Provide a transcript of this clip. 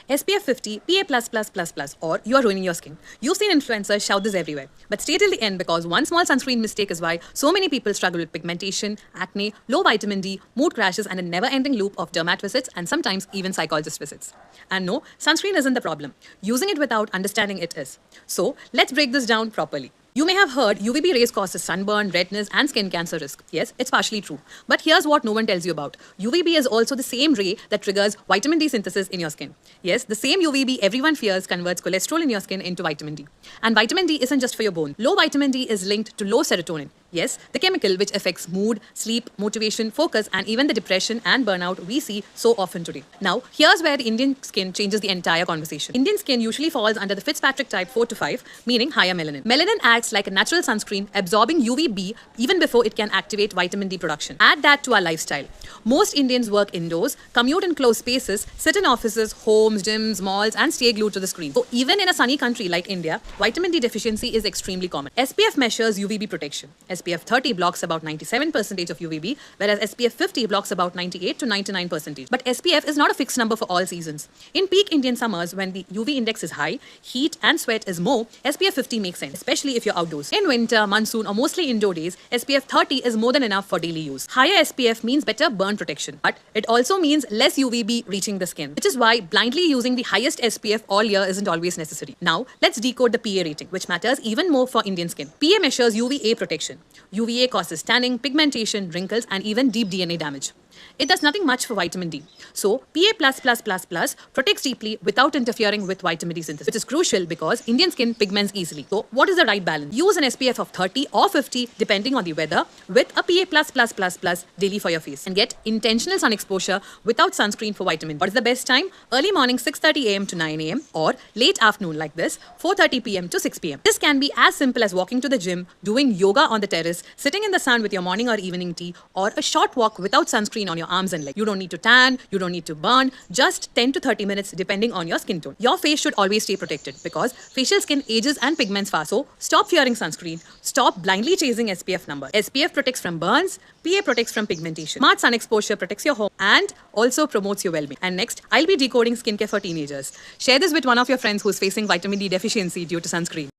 SPF 50, PA++++, or you are ruining your skin. You've seen influencers shout this everywhere. But stay till the end because one small sunscreen mistake is why so many people struggle with pigmentation, acne, low vitamin D, mood crashes, and a never-ending loop of dermat visits and sometimes even psychologist visits. And no, sunscreen isn't the problem. Using it without understanding it is. So let's break this down properly. You may have heard UVB rays causes sunburn, redness, and skin cancer risk. Yes, it's partially true. But here's what no one tells you about. UVB is also the same ray that triggers vitamin D synthesis in your skin. Yes, the same UVB everyone fears converts cholesterol in your skin into vitamin D. And vitamin D isn't just for your bone. Low vitamin D is linked to low serotonin. Yes, the chemical which affects mood, sleep, motivation, focus, and even the depression and burnout we see so often today. Now, here's where Indian skin changes the entire conversation. Indian skin usually falls under the Fitzpatrick type 4 to 5, meaning higher melanin. Melanin acts like a natural sunscreen, absorbing UVB even before it can activate vitamin D production. Add that to our lifestyle. Most Indians work indoors, commute in closed spaces, sit in offices, homes, gyms, malls, and stay glued to the screen. So even in a sunny country like India, vitamin D deficiency is extremely common. SPF measures UVB protection. SPF 30 blocks about 97% of UVB, whereas SPF 50 blocks about 98 to 99%. But SPF is not a fixed number for all seasons. In peak Indian summers, when the UV index is high, heat and sweat is more, SPF 50 makes sense, especially if you're outdoors. In winter, monsoon, or mostly indoor days, SPF 30 is more than enough for daily use. Higher SPF means better burn protection, but it also means less UVB reaching the skin, which is why blindly using the highest SPF all year isn't always necessary. Now, let's decode the PA rating, which matters even more for Indian skin. PA measures UVA protection. UVA causes tanning, pigmentation, wrinkles, and even deep DNA damage. It does nothing much for vitamin D. So, PA++++ protects deeply without interfering with vitamin D synthesis, which is crucial because Indian skin pigments easily. So, what is the right balance? Use an SPF of 30 or 50 depending on the weather with a PA++++ daily for your face and get intentional sun exposure without sunscreen for vitamin D. What is the best time? Early morning 6:30 a.m. to 9 a.m. or late afternoon like this 4:30 p.m. to 6 p.m. This can be as simple as walking to the gym, doing yoga on the terrace, sitting in the sun with your morning or evening tea, or a short walk without sunscreen on your arms and legs. You don't need to tan, you don't need to burn, just 10 to 30 minutes depending on your skin tone. Your face should always stay protected because facial skin ages and pigments fast. So stop fearing sunscreen, stop blindly chasing SPF number. SPF protects from burns, PA protects from pigmentation. Smart sun exposure protects your home and also promotes your well-being. And next, I'll be decoding skincare for teenagers. Share this with one of your friends who's facing vitamin D deficiency due to sunscreen.